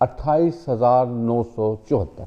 28,974।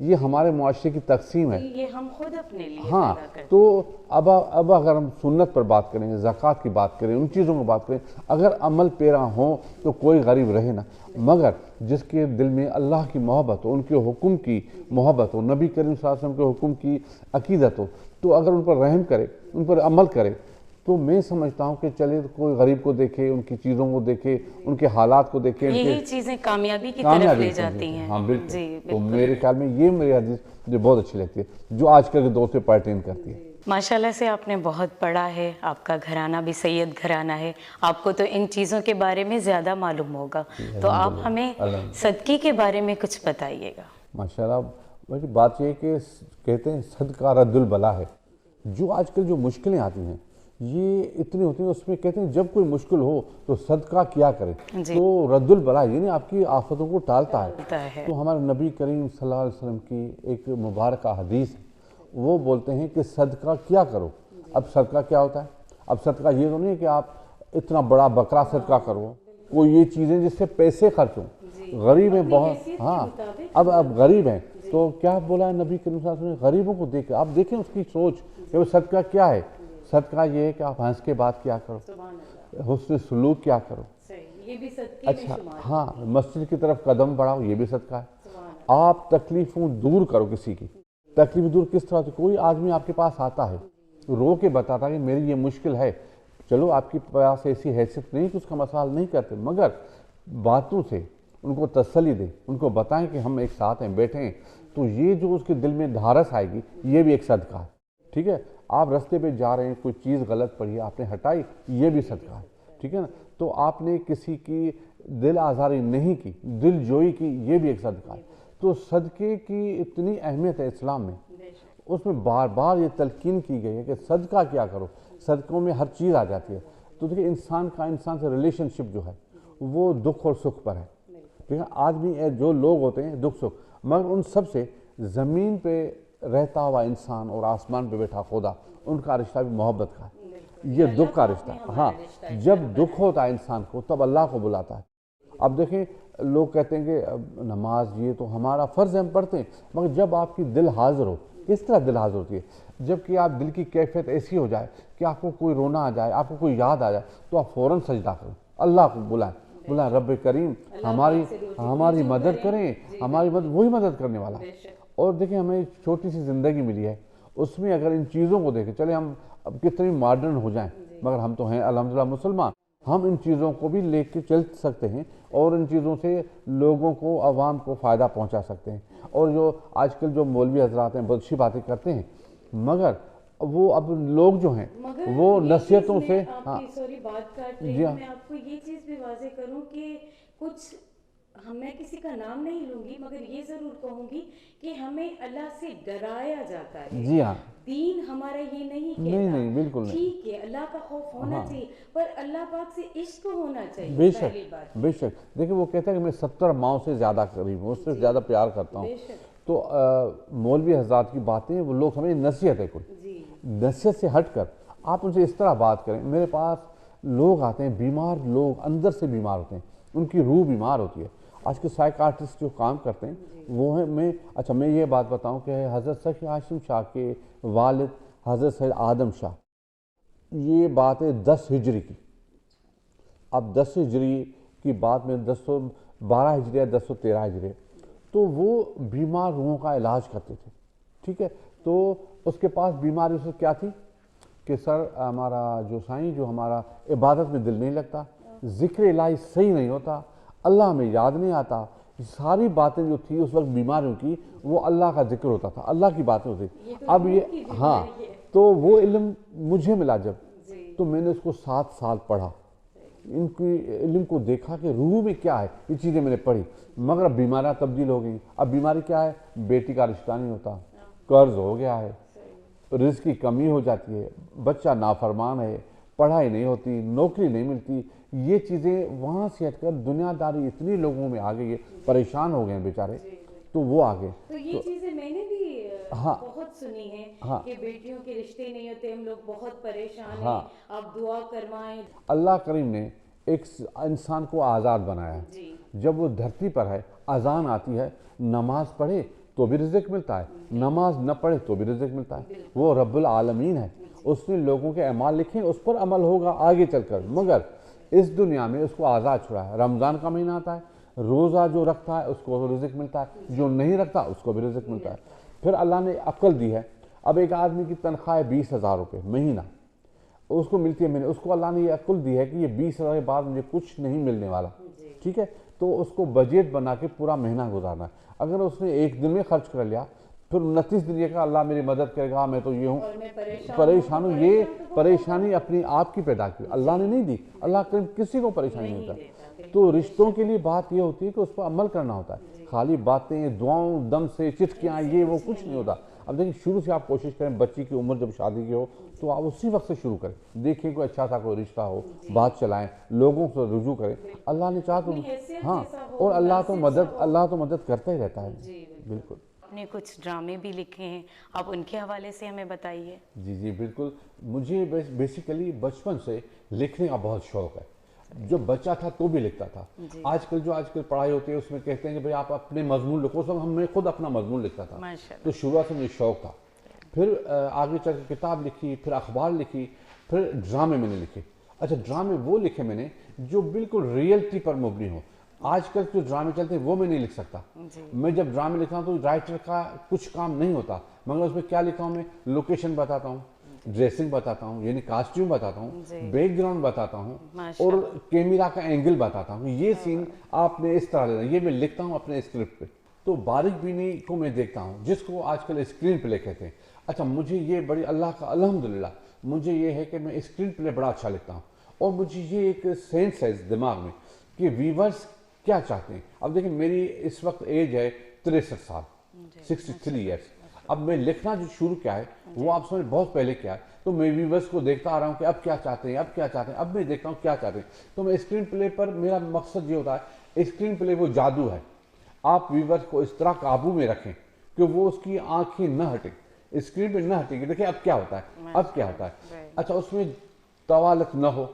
یہ ہمارے معاشرے کی تقسیم ہے. یہ ہم خود اپنے لیے ہاں پیدا کرتے ہیں. تو اب اگر ہم سنت پر بات کریں, زکوٰۃ کی بات کریں, ان چیزوں کو بات کریں, اگر عمل پیرا ہوں تو کوئی غریب رہے نا, مگر جس کے دل میں اللہ کی محبت ہو, ان کے حکم کی محبت ہو, نبی کریم صلی اللہ علیہ وسلم کے حکم کی عقیدت ہو, تو اگر ان پر رحم کرے, ان پر عمل کرے, تو میں سمجھتا ہوں کہ چلے کوئی غریب کو دیکھے, ان کی چیزوں کو دیکھے, ان کے حالات کو دیکھے, یہی چیزیں کامیابی کی طرف لے جاتی ہیں. ہاں بالکل. تو میرے خیال میں یہ میری حدیث مجھے بہت اچھی لگتی ہے, جو آج کل کے دور سے پرٹین کرتی ہے. ماشاءاللہ سے آپ نے بہت پڑھا ہے, آپ کا گھرانہ بھی سید گھرانہ ہے, آپ کو تو ان چیزوں کے بارے میں زیادہ معلوم ہوگا, تو آپ ہمیں صدقے کے بارے میں کچھ بتائیے گا. ماشاءاللہ بات یہ ہے کہ کہتے ہیں صدقہ رد البلا ہے. جو آج کل جو مشکلیں آتی ہیں یہ اتنی ہوتی ہیں, اس میں کہتے ہیں جب کوئی مشکل ہو تو صدقہ کیا کرے تو رد البلا یعنی آپ کی آفتوں کو ٹالتا ہے. تو ہمارے نبی کریم صلی اللہ علیہ وسلم کی ایک مبارکہ حدیث ہے, وہ بولتے ہیں کہ صدقہ کیا کرو. اب صدقہ کیا ہوتا ہے؟ اب صدقہ یہ تو نہیں ہے کہ آپ اتنا بڑا بکرا صدقہ کرو, کوئی یہ چیزیں جس سے پیسے خرچ ہوں. غریب ہیں بہت, ہاں اب غریب ہیں تو کیا بولا ہے نبی کریم صلی اللہ علیہ وسلم نے, غریبوں کو دیکھ, آپ دیکھیں اس کی سوچ کہ وہ صدقہ کیا ہے. صدقہ یہ ہے کہ آپ ہنس کے بات کیا کرو, حسن سلوک کیا کرو. اچھا ہاں, مسجد کی طرف قدم بڑھاؤ, یہ بھی صدقہ ہے. آپ تکلیفوں دور کرو کسی کی. تکلیف دور کس طرح ہوتی؟ کوئی آدمی آپ کے پاس آتا ہے, رو کے بتاتا ہے کہ میری یہ مشکل ہے, چلو آپ کے پاس ایسی حیثیت نہیں کہ اس کا مسئلہ حل نہیں کرتے, مگر باتوں سے ان کو تسلی دیں, ان کو بتائیں کہ ہم ایک ساتھ ہیں, بیٹھے ہیں, تو یہ جو اس کے دل میں دھارس آئے گی, یہ بھی ایک صدقہ ہے. ٹھیک ہے, آپ رستے پہ جا رہے ہیں, کوئی چیز غلط پڑی, آپ نے ہٹائی, یہ بھی صدقہ ہے. ٹھیک ہے نا, تو آپ نے کسی کی دل آزاری نہیں کی, دل جوئی کی, یہ بھی ایک صدقہ ہے. تو صدقے کی اتنی اہمیت ہے اسلام میں, اس میں بار بار یہ تلقین کی گئی ہے کہ صدقہ کیا کرو. صدقوں میں ہر چیز آ جاتی ہے. تو دیکھیں انسان سے ریلیشن شپ جو ہے وہ دکھ اور سکھ پر ہے. ٹھیک ہے, آدمی جو لوگ ہوتے ہیں دکھ سکھ, مگر ان سب سے زمین پہ رہتا ہوا انسان اور آسمان پہ بیٹھا خدا, ان کا رشتہ بھی محبت کا ہے, یہ دکھ کا رشتہ ہے. ہاں, جب دکھ ہوتا ہے انسان کو تب اللہ کو بلاتا ہے. اب دیکھیں لوگ کہتے ہیں کہ نماز یہ تو ہمارا فرض ہے, ہم پڑھتے ہیں, مگر جب آپ کی دل حاضر ہو, کس طرح دل حاضر ہوتی ہے؟ جب کہ آپ دل کی کیفیت ایسی ہو جائے کہ آپ کو کوئی رونا آ جائے, آپ کو کوئی یاد آ جائے, تو آپ فوراً سجدہ کریں, اللہ کو بلائیں, رب کریم ہماری مدد کریں, ہماری مدد, وہی مدد کرنے والا. اور دیکھیں ہمیں ایک چھوٹی سی زندگی ملی ہے, اس میں اگر ان چیزوں کو دیکھیں, چلے ہم اب کتنے ماڈرن ہو جائیں, مگر ہم تو ہیں الحمدللہ مسلمان, ہم ان چیزوں کو بھی لے کے چل سکتے ہیں اور ان چیزوں سے لوگوں کو, عوام کو فائدہ پہنچا سکتے ہیں. اور جو آج کل جو مولوی حضرات ہیں بہت اچھی باتیں کرتے ہیں, مگر وہ اب لوگ جو ہیں وہ نصیحتوں سے, ہاں سوری بات کاٹ رہی ہوں, میں آپ کو یہ چیز بھی واضح کروں کہ کچھ, میں کسی کا نام نہیں لوں گی, مگر یہ ضرور کہوں گی کہ ہمیں اللہ سے ڈرایا جاتا ہے. جی ہاں, دین ہمارا یہ نہیں کہتا, نہیں بالکل نہیں. ٹھیک ہے اللہ کا خوف ہونا چاہیے, پر اللہ پاک سے عشق ہونا چاہیے. بے شک بے شک. دیکھیں وہ کہتا ہے کہ میں 70 ماؤں سے زیادہ قریب ہوں, اس سے زیادہ پیار کرتا ہوں. تو مولوی حضرات کی باتیں وہ لوگ سمجھیں نصیحت ہے, کوئی نصیحت سے ہٹ کر آپ ان سے اس طرح بات کریں. میرے پاس لوگ آتے ہیں, بیمار لوگ, اندر سے بیمار ہوتے ہیں, ان کی روح بیمار ہوتی ہے. آج کے سائیکارٹسٹ جو کام کرتے ہیں وہ ہیں, میں یہ بات بتاؤں کہ حضرت سیخ ہاشم شاہ کے والد حضرت سید آدم شاہ, یہ بات ہے 10 ہجری کی. اب 10 ہجری کی بات میں 1012 ہجری ہے, 1013 ہجری, تو وہ بیمار روحوں کا علاج کرتے تھے. ٹھیک ہے, تو اس کے پاس بیماری اس کیا تھی کہ سر ہمارا جو سائیں, جو ہمارا عبادت میں دل نہیں لگتا, ذکر الہی صحیح نہیں ہوتا, اللہ ہمیں یاد نہیں آتا. ساری باتیں جو تھی اس وقت بیماریوں کی, وہ اللہ کا ذکر ہوتا تھا, اللہ کی باتیں ہوتی. اب یہ ہاں, تو وہ علم مجھے ملا جب, تو میں نے اس کو 7 سال پڑھا, ان کی علم کو دیکھا کہ روح میں کیا ہے, یہ چیزیں میں نے پڑھی, مگر اب بیماریاں تبدیل ہو گئیں. اب بیماری کیا ہے, بیٹی کا رشتہ نہیں ہوتا, قرض ہو گیا ہے, رزق کی کمی ہو جاتی ہے, بچہ نافرمان ہے, پڑھائی نہیں ہوتی, نوکری نہیں ملتی. یہ چیزیں وہاں سے ہٹ کر دنیا داری اتنی لوگوں میں آ گئی ہے, پریشان ہو گئے ہیں بیچارے, تو وہ آگے. تو یہ چیزیں میں نے بھی بہت سنی ہیں کہ بیٹیوں کے رشتے نہیں ہوتے, ہم لوگ بہت پریشان ہیں, آپ دعا کروائیں. اللہ کریم نے ایک انسان کو آزاد بنایا ہے. جب وہ دھرتی پر ہے, اذان آتی ہے, نماز پڑھے, تو بھی رزق ملتا ہے, نماز نہ پڑھے تو بھی رزق ملتا ہے. وہ رب العالمین ہے, اس نے لوگوں کے اعمال لکھے, اس پر عمل ہوگا آگے چل کر, مگر اس دنیا میں اس کو آزاد چھوڑا ہے. رمضان کا مہینہ آتا ہے, روزہ جو رکھتا ہے اس کو رزق ملتا ہے, جو نہیں رکھتا اس کو بھی رزق ملتا ہے. پھر اللہ نے عقل دی ہے. اب ایک آدمی کی تنخواہ ہے 20,000 روپے مہینہ, اس کو ملتی ہے مہینے, اس کو اللہ نے یہ عقل دی ہے کہ یہ 20,000 کے بعد مجھے کچھ نہیں ملنے والا, ٹھیک ہے, تو اس کو بجٹ بنا کے پورا مہینہ گزارنا ہے. اگر اس نے ایک دن میں خرچ کر لیا, پھر 29 دن یہ کہا اللہ میری مدد کرے گا, میں تو یہ ہوں پریشان ہوں, یہ پریشانی اپنی آپ کی پیدا کی, اللہ نے نہیں دی. اللہ کسی کو پریشانی نہیں ہوتا. تو رشتوں کے لیے بات یہ ہوتی ہے کہ اس پر عمل کرنا ہوتا ہے. خالی باتیں, دعاؤں, دم سے چٹکیاں, یہ وہ کچھ نہیں ہوتا. اب دیکھیں شروع سے آپ کوشش کریں, بچی کی عمر جب شادی کی ہو تو آپ اسی وقت سے شروع کریں, دیکھیں کوئی اچھا سا کوئی رشتہ ہو, بات چلائیں, لوگوں سے رجوع کریں. اللہ نے چاہا تو ہاں, اور اللہ تو مدد کرتا ہی رہتا ہے. بالکل. آپ نے کچھ ڈرامے بھی لکھے ہیں, آپ ان کے حوالے سے ہمیں بتائیے. جی بالکل. مجھے بیسیکلی بچپن سے لکھنے کا بہت شوق ہے. جو بچہ تھا تو بھی لکھتا تھا. آج کل پڑھائی ہوتی ہے اس میں کہتے ہیں کہ بھئی آپ اپنے مضمون لکھو, سب میں خود اپنا مضمون لکھتا تھا. تو شروعات سے مجھے شوق تھا. پھر آگے چل کے کتاب لکھی, پھر اخبار لکھی, پھر ڈرامے میں نے لکھے. اچھا, ڈرامے وہ لکھے میں نے جو بالکل ریئلٹی پر مبنی ہو. آج کل جو ڈرامے چلتے ہیں وہ میں نہیں لکھ سکتا. میں جب ڈرامے لکھتا ہوں تو رائٹر کا کچھ کام نہیں ہوتا, مگر اس میں کیا لکھا ہوں, میں لوکیشن بتاتا ہوں, ڈریسنگ بتاتا ہوں, یعنی کاسٹیوم بتاتا ہوں, بیک گراؤنڈ بتاتا ہوں, اور کیمرہ کا اینگل بتاتا ہوں, یہ سین آپ نے اس طرح لینا. یہ میں لکھتا ہوں اپنے اسکرپٹ پہ. تو باریک بینی کو میں دیکھتا ہوں, جس کو آج کل اسکرین پلے کہتے ہیں. اچھا, مجھے یہ بڑی اللہ کا الحمدللہ مجھے یہ ہے کہ میں اسکرین پلے بڑا اچھا لکھتا ہوں, اور مجھے یہ ایک سینس ہے دماغ میں کہ ویورز کیا چاہتے ہیں. اب دیکھیں میری اس وقت ایج ہے 63 سال, 63 ایئرس. اب میں لکھنا جو شروع کیا ہے وہ آپ سمجھ بہت پہلے کیا ہے, تو میں ویورز کو دیکھتا آ رہا ہوں کہ اب کیا چاہتے ہیں, اب میں دیکھتا ہوں کیا چاہتے ہیں. تو میں اسکرین پلے پر میرا مقصد یہ ہوتا ہے, اسکرین پلے وہ جادو ہے, آپ ویورز کو اس طرح قابو میں رکھیں کہ وہ اس کی آنکھیں نہ ہٹیں, اسکرین پہ نہ ہٹیں کہ دیکھیں اب کیا ہوتا ہے. اچھا, اس میں طوالت نہ ہو,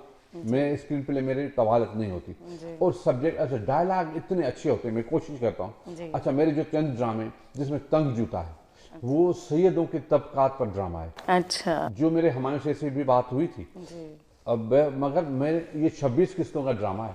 میں اسکرین پلے میرے طوالت نہیں ہوتی, اور سبجیکٹ اچھا ڈائلاگ اتنے اچھے ہوتے ہیں, میں کوشش کرتا ہوں. اچھا, میرے جو چند ڈرامے جس میں تنگ جوتا ہے وہ سیدوں کے طبقات پر ڈرامہ ہے. اچھا, جو میرے ہمایوں سے بھی بات ہوئی تھی. اب مگر میں یہ 26 قسطوں کا ڈرامہ ہے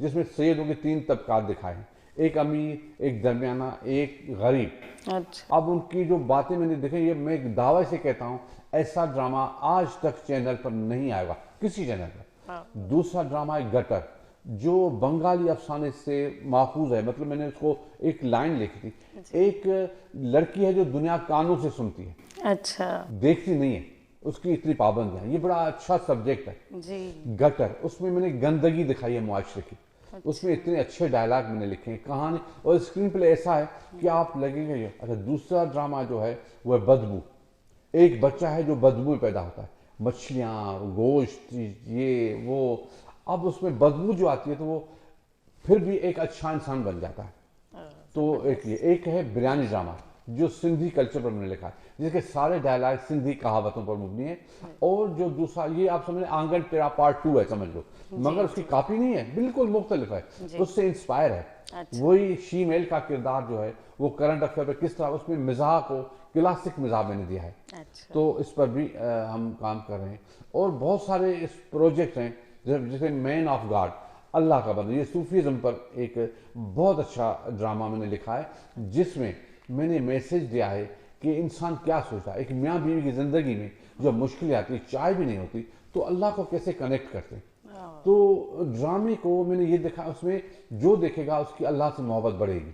جس میں سیدوں کے 3 طبقات دکھائے ہیں, ایک امیر, ایک درمیانہ, ایک غریب. اب ان کی جو باتیں میں نے دیکھیں, یہ میں ایک دعوی سے کہتا ہوں ایسا ڈرامہ آج تک چینل پر نہیں آئے گا, کسی چینل پر. دوسرا ڈرامہ ہے گٹر, جو بنگالی افسانے سے ماخوذ ہے. مطلب میں نے اس کو ایک لائن لکھی تھی, ایک لڑکی ہے جو دنیا کانوں سے سنتی ہے, اچھا, دیکھتی نہیں ہے, اس کی اتنی پابندیاں. یہ بڑا اچھا سبجیکٹ ہے گٹر. اس میں نے گندگی دکھائی ہے معاشرے کی, اس میں اتنے اچھے ڈائلاگ میں نے لکھے ہیں, کہانی, اور اسکرین پلے ایسا ہے کہ آپ لگے گا یہ. اچھا, دوسرا ڈرامہ جو ہے وہ ہے بدبو. ایک بچہ ہے جو بدبو میں پیدا ہوتا ہے, مچھلیاں, گوشت, یہ وہ. اب اس میں بدبو جو آتی ہے تو وہ پھر بھی ایک اچھا انسان بن جاتا ہے. تو ایک ہے بریانی ڈرامہ جو سندھی کلچر پر میں نے لکھا ہے, جس کے سارے ڈائلاگ سندھی کہاوتوں پر مبنی ہے. اور جو دوسرا یہ آپ سمجھیں آنگن ٹیڑھا پارٹ 2 ہے, سمجھ لو, مگر اس کی کاپی نہیں ہے, بالکل مختلف ہے, اس سے انسپائر ہے. وہی شیمیل کا کردار جو ہے وہ کرنٹ افیئر پہ کس طرح, اس میں مزاح کو کلاسک مزاح میں نے دیا ہے. تو اس پر بھی ہم کام کر رہے ہیں. اور بہت سارے اس پروجیکٹ ہیں جیسے مین آف گاڈ, اللہ کا بندہ, یہ صوفیزم پر ایک بہت اچھا ڈرامہ میں نے لکھا ہے, جس میں میں نے میسج دیا ہے کہ انسان کیا سوچتا ہے. ایک میاں بیوی کی زندگی میں جب مشکلیں آتی, چائے بھی نہیں ہوتی, تو اللہ کو کیسے کنیکٹ کرتے. تو ڈرامے کو میں نے یہ دیکھا, اس میں جو دیکھے گا اس کی اللہ سے محبت بڑھے گی.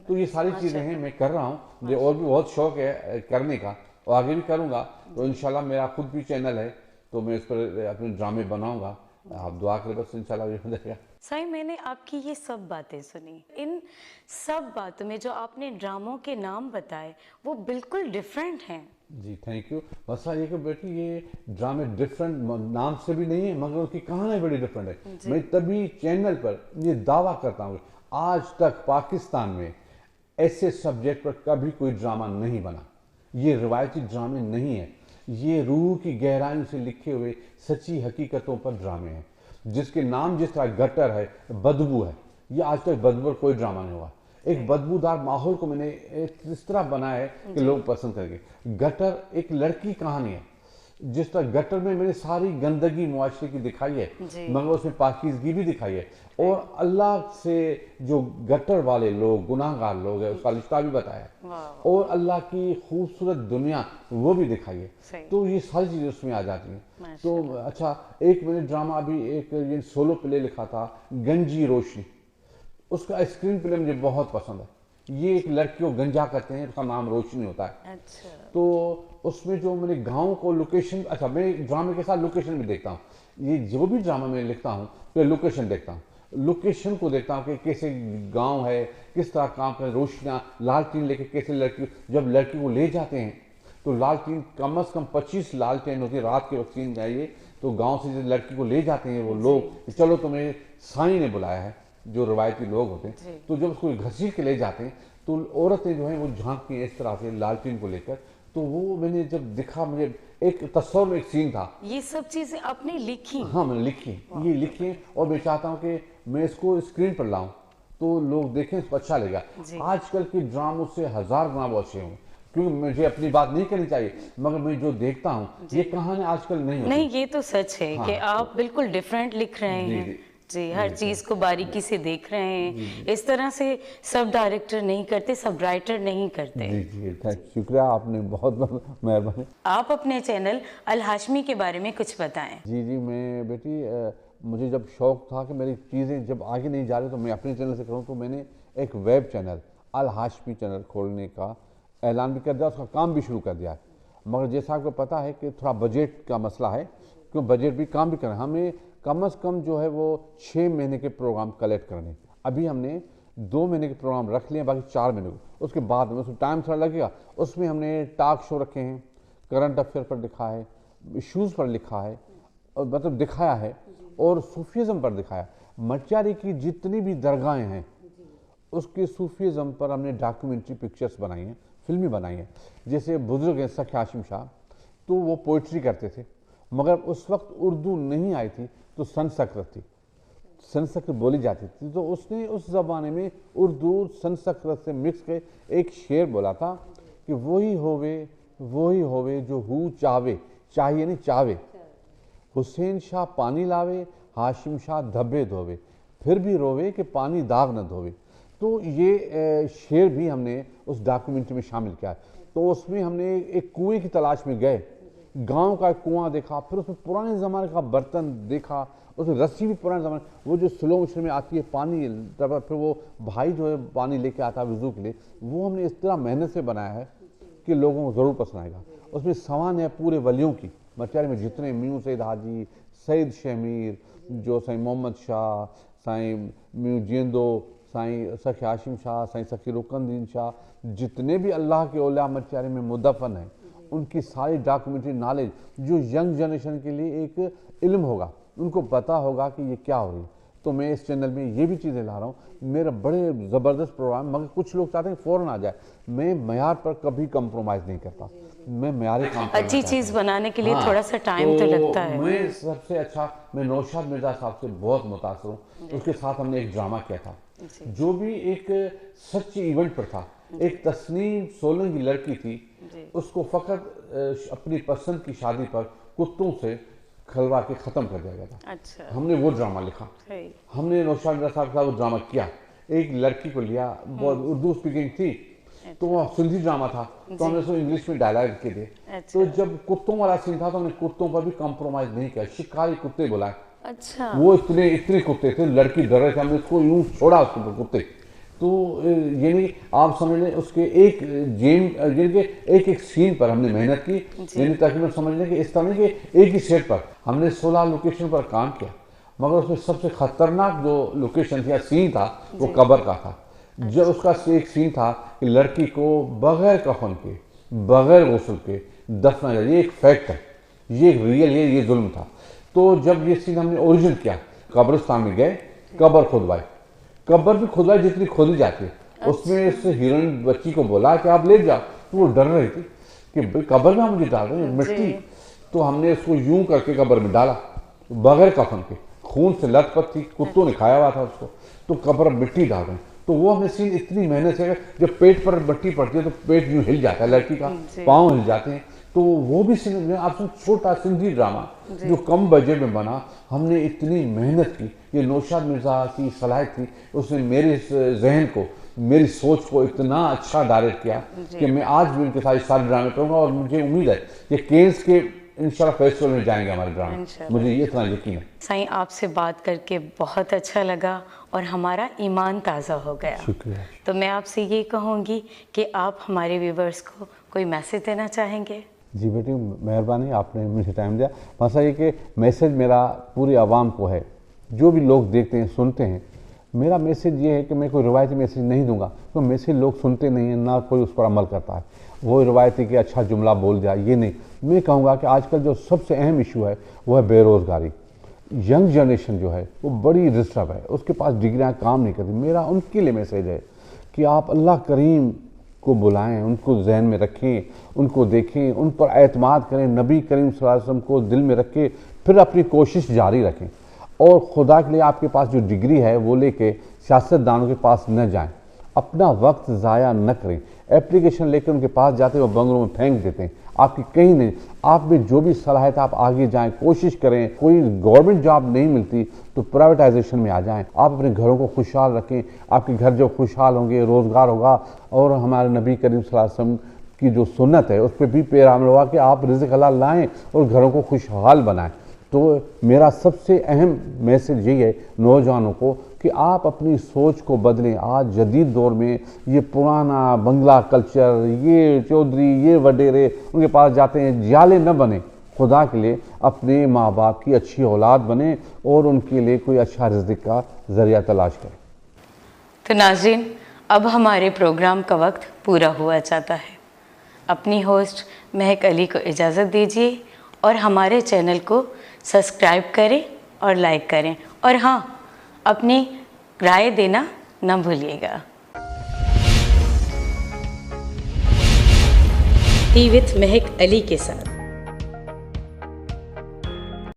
تو یہ ساری چیزیں ہیں, میں کر رہا ہوں. مجھے اور بھی بہت شوق ہے کرنے کا, اور آگے بھی کروں گا. تو انشاءاللہ میرا خود بھی چینل ہے, تو میں اس پر اپنے ڈرامے بناؤں گا. آپ دعا کریں بس, انشاءاللہ یہ ہو جائے گا. سائیں, میں نے آپ کی یہ سب باتیں سنی, ان سب باتوں میں جو آپ نے ڈراموں کے نام بتائے وہ بالکل ڈیفرنٹ ہیں. جی تھینک یو. مسئلہ یہ کہ بیٹی یہ ڈرامے ڈفرینٹ نام سے بھی نہیں ہے, مگر ان کی کہانی بڑی ڈفرینٹ ہے. میں تبھی چینل پر یہ دعویٰ کرتا ہوں آج تک پاکستان میں ایسے سبجیکٹ پر کبھی کوئی ڈرامہ نہیں بنا. یہ روایتی ڈرامے نہیں ہیں, یہ روح کی گہرائیوں سے لکھے ہوئے سچی حقیقتوں پر ڈرامے ہیں, جس کے نام جس طرح گٹر ہے, بدبو ہے. یہ آج تک بدبو پر کوئی ڈرامہ نہیں ہوا. ایک بدبودار ماحول کو میں نے اس طرح بنایا ہے کہ لوگ پسند کریں گے. گٹر ایک لڑکی کہانی ہے. جس طرح گٹر میں نے ساری گندگی معاشرے کی دکھائی ہے, مگر اس میں پاکیزگی بھی دکھائی ہے, اور اللہ سے جو گٹر والے لوگ گناہ گار لوگ ہیں اس کا رشتہ بھی بتایا ہے, اور اللہ کی خوبصورت دنیا وہ بھی دکھائی ہے. تو یہ ساری چیزیں اس میں آ جاتی ہیں. تو اچھا, ایک میں نے ڈرامہ ابھی ایک یہ سولو پلے لکھا تھا, گنجی روشنی. اس کا اسکرین پلے مجھے بہت پسند ہے. یہ ایک لڑکی کو گنجا کرتے ہیں, اس کا نام روشنی ہوتا ہے. تو اس میں جو میں نے گاؤں کو لوکیشن, اچھا میں ڈرامے کے ساتھ لوکیشن بھی دیکھتا ہوں. یہ جو بھی ڈرامہ میں لکھتا ہوں تو لوکیشن دیکھتا ہوں, لوکیشن کو دیکھتا ہوں کہ کیسے گاؤں ہے, کس طرح کام کریں. روشنیاں لالٹین لے کے کیسے لڑکی, جب لڑکی کو لے جاتے ہیں تو لالٹین کم از کم 25 لالٹین ہوتی ہے رات کے وقت سین جائیے. تو گاؤں سے جب لڑکی کو لے جاتے ہیں وہ لوگ, چلو تمہیں سائیں نے بلایا ہے, جو روایتی لوگ ہوتے ہیں, تو جب اس کو گھسیٹ کے لے جاتے ہیں تو عورتیں جو ہیں وہ جھانکتی ہیں اس طرح سے لالٹین کو لے کر. تو وہ میں نے جب دیکھا, مجھے ایک تصور میں ایک سین تھا. یہ سب چیزیں آپ نے لکھی؟ ہاں میں نے لکھی, یہ لکھی, اور میں چاہتا ہوں کہ میں اس کو اسکرین پر لاؤں تو لوگ دیکھیں, اس کو اچھا لگے گا. آج کل کے ڈراموں سے 1000 گنا وہ اچھے ہوں, کیونکہ مجھے اپنی بات نہیں کرنی چاہیے, مگر میں جو دیکھتا ہوں یہ کہانی آج کل نہیں ہوتی. نہیں, یہ تو سچ ہے کہ آپ بالکل ڈیفرنٹ لکھ رہے ہیں. جی, ہر چیز کو باریکی سے دیکھ رہے ہیں. اس طرح سے سب ڈائریکٹر نہیں کرتے, سب رائٹر نہیں کرتے. جی, شکریہ, آپ نے بہت بہت مہربانی. آپ اپنے چینل الہاشمی کے بارے میں کچھ بتائیں. جی, میں بیٹی, مجھے جب شوق تھا کہ میری چیزیں جب آگے نہیں جا رہی تو میں اپنے چینل سے کروں, تو میں نے ایک ویب چینل الہاشمی چینل کھولنے کا اعلان بھی کر دیا, اس کا کام بھی شروع کر دیا ہے. مگر جیسا آپ کو پتہ ہے کہ تھوڑا بجٹ کا مسئلہ ہے, کیوں بجٹ بھی کام بھی کرنا, ہمیں کم از کم جو ہے وہ 6 مہینے کے پروگرام کلیکٹ کرنے. ابھی ہم نے 2 مہینے کے پروگرام رکھ لیے ہیں, باقی 4 مہینے کو, اس کے بعد میں اس میں ٹائم تھوڑا لگے گا. اس میں ہم نے ٹاک شو رکھے ہیں, کرنٹ افیئر پر لکھا ہے, ایشوز پر لکھا ہے, اور مطلب دکھایا ہے, اور صوفیزم پر دکھایا. مٹیاری کی جتنی بھی درگاہیں ہیں اس کے صوفیزم پر ہم نے ڈاکیومنٹری پکچرز بنائی ہیں, فلمیں بنائی ہیں. جیسے بزرگ ہیں سخی ہاشم شاہ, تو وہ پوئٹری کرتے تھے, مگر اس وقت اردو نہیں آئی تھی تو سنسکرت تھی, سنسکرت بولی جاتی تھی. تو اس نے اس زمانے میں اردو سنسکرت سے مکس کے ایک شعر بولا تھا کہ وہی ہووے جو ہو چاہے, چاہیے نہیں چاہے, حسین شاہ پانی لاوے, ہاشم شاہ دھبے دھوے, پھر بھی روے کہ پانی داغ نہ دھوے. تو یہ شعر بھی ہم نے اس ڈاکیومنٹری میں شامل کیا ہے. تو اس میں ہم نے ایک کنویں کی تلاش میں گئے, گاؤں کا ایک کنواں دیکھا, پھر اس میں پرانے زمانے کا برتن دیکھا, اس میں رسی بھی پرانے زمانے, وہ جو سلو موشن میں آتی ہے پانی, پھر وہ بھائی جو ہے پانی لے کے آتا ہے وضو کے لیے, وہ ہم نے اس طرح محنت سے بنایا ہے کہ لوگوں کو ضرور پسند آئے گا. اس میں سوان ہے پورے ولیوں کی, مٹیاری میں جتنے میوں سید حاجی, سید شمیر, جو سائیں محمد شاہ, سائیں میوں جیندو, سائیں سخی ہاشم شاہ, سائیں سخی رکن دین شاہ, جتنے بھی اللہ کے اولیاء مٹیاری میں مدفن ہیں, ان کی ساری ڈاکیومنٹری نالج جو ینگ جنریشن کے لیے ایک علم ہوگا, ان کو پتہ ہوگا کہ یہ کیا ہو رہی ہے. تو میں اس چینل میں یہ بھی چیزیں لا رہا ہوں. میرا بڑے زبردست پروگرام, مگر کچھ لوگ چاہتے ہیں فوراً آ جائے. میں معیار پر کبھی کمپرومائز نہیں کرتا, میں معیاری کام کرنا اچھی چیز بنانے کے لیے تھوڑا سا ٹائم تو لگتا ہے. میں سب سے اچھا, میں نوشاد مرزا صاحب سے بہت متاثر ہوں. اس کے ساتھ ہم نے ایک ڈرامہ کیا تھا جو بھی ایک سچی ایونٹ پر تھا. ایک تسنیم سولن کی لڑکی تھی, اس کو فقط اپنی پسند کی شادی پر کتوں سے کھلوا کے ختم کر دیا گیا تھا. ہم نے وہ ڈرامہ لکھا, ہم نے نوشاد مرزا صاحب کے ساتھ وہ ڈرامہ کیا. ایک لڑکی کو لیا, بہت اردو اسپیکنگ تھی, تو وہ سندھی ڈرامہ تھا, تو ہم نے اس کو انگلش میں ڈائلاگ کے دیے. تو جب کتوں والا سین تھا تو ہم نے کتوں پر بھی کمپرومائز نہیں کیا, شکاری کتے بلائے. وہ اتنے کتے تھے, لڑکی ڈر رہے تھے, ہم نے اس کو یوں چھوڑا اس کے کتے. تو یعنی آپ سمجھ لیں اس کے ایک ایک سین پر ہم نے محنت کی, یعنی تقریباً سمجھ لیں کہ اس طرح کہ ایک ہی سیٹ پر ہم نے 16 لوکیشن پر کام کیا. مگر اس میں سب سے خطرناک جو لوکیشن تھی یا سین تھا وہ قبر کا تھا. جب اس کا ایک سین تھا کہ لڑکی کو بغیر کفن کے, بغیر غسل کے دفنا جائے. یہ ایک فیکٹ ہے, یہ ریئل, یہ ظلم تھا. تو جب یہ سین ہم نے اوریجن کیا, قبرستان میں گئے, قبر کھدوائی, قبر بھی کھدوائی جتنی کھودی جاتی ہے. اس میں اس ہیروئن بچی کو بولا کہ آپ لے جاؤ, تو وہ ڈر رہی تھی کہ قبر میں مجھے ڈال رہے ہیں مٹی. تو ہم نے اس کو یوں کر کے قبر میں ڈالا بغیر کفن کے, خون سے لت پت تھی, کتوں نے کھایا ہوا تھا اس کو, تو قبر مٹی ڈال رہے ہیں. تو وہ ہمیں سین اتنی محنت سے، جب پیٹ پر مٹی پڑتی ہے تو پیٹ یوں ہل جاتا ہے لڑکی کا، پاؤں ہل جاتے ہیں، تو وہ بھی آپ چھوٹا سندھی ڈرامہ جو کم بجٹ میں بنا، ہم نے اتنی محنت کی، یہ نوشاد مرزا کی صلاحیت تھی، اس نے میرے ذہن کو، میری سوچ کو اتنا اچھا ڈائریکٹ کیا کہ میں آج بھی ان کے ساتھ سارے ڈرامے کروں گا، اور مجھے امید ہے کہ کینز کے انشاءاللہ فیسٹیول میں جائیں گے ہمارے ڈرامے، مجھے یہ اتنا یقین ہے۔ سائیں آپ سے بات کر کے بہت اچھا لگا اور ہمارا ایمان تازہ ہو گیا۔ شکریہ۔ تو میں آپ سے یہ کہوں گی کہ آپ ہمارے ویورز کو کوئی میسج دینا چاہیں گے؟ جی بیٹی مہربانی، آپ نے مجھے ٹائم دیا۔ مسئلہ یہ کہ میسج میرا پوری عوام کو ہے، جو بھی لوگ دیکھتے ہیں سنتے ہیں، میرا میسج یہ ہے کہ میں کوئی روایتی میسج نہیں دوں گا، کیونکہ میسج لوگ سنتے نہیں ہیں، نہ کوئی اس پر عمل کرتا ہے، وہ روایتی کہ اچھا جملہ بول دیا، یہ نہیں۔ میں کہوں گا کہ آج کل جو سب سے اہم ایشو ہے وہ ہے بے روزگاری۔ ینگ جنریشن جو ہے وہ بڑی ڈسٹرب ہے، اس کے پاس ڈگریاں کام نہیں کرتی۔ میرا ان کے لیے میسج ہے کہ آپ اللہ کریم کو بلائیں، ان کو ذہن میں رکھیں، ان کو دیکھیں، ان پر اعتماد کریں، نبی کریم صلی اللہ علیہ وسلم کو دل میں رکھیں، پھر اپنی کوشش جاری رکھیں، اور خدا کے لیے آپ کے پاس جو ڈگری ہے وہ لے کے سیاست دانوں کے پاس نہ جائیں، اپنا وقت ضائع نہ کریں۔ اپلیکیشن لے کے ان کے پاس جاتے ہیں، وہ بنگلوں میں پھینک دیتے ہیں، آپ کی کہیں نہیں۔ آپ میں جو بھی صلاحیت، آپ آگے جائیں، کوشش کریں۔ کوئی گورنمنٹ جاب نہیں ملتی تو پرائیویٹائزیشن میں آ جائیں، آپ اپنے گھروں کو خوشحال رکھیں، آپ کے گھر جو خوشحال ہوں گے، روزگار ہوگا، اور ہمارے نبی کریم صلی اللہ علیہ وسلم کی جو سنت ہے اس پہ بھی پیرا عمل ہوگا کہ آپ رزق حلال لائیں اور گھروں کو خوشحال بنائیں۔ تو میرا سب سے اہم میسج یہی ہے نوجوانوں کو کہ آپ اپنی سوچ کو بدلیں۔ آج جدید دور میں یہ پرانا بنگلہ کلچر، یہ چودھری، یہ وڈیرے ان کے پاس جاتے ہیں، جالے نہ بنیں۔ خدا کے لیے اپنے ماں باپ کی اچھی اولاد بنیں اور ان کے لیے کوئی اچھا رزق کا ذریعہ تلاش کریں۔ تو ناظرین، اب ہمارے پروگرام کا وقت پورا ہوا چاہتا ہے۔ اپنی ہوسٹ مہک علی کو اجازت دیجیے اور ہمارے چینل کو سبسکرائب کریں اور لائک کریں، اور ہاں، اپنی رائے دینا نہ بھولیے گا۔ ٹی وتھ مہک علی کے ساتھ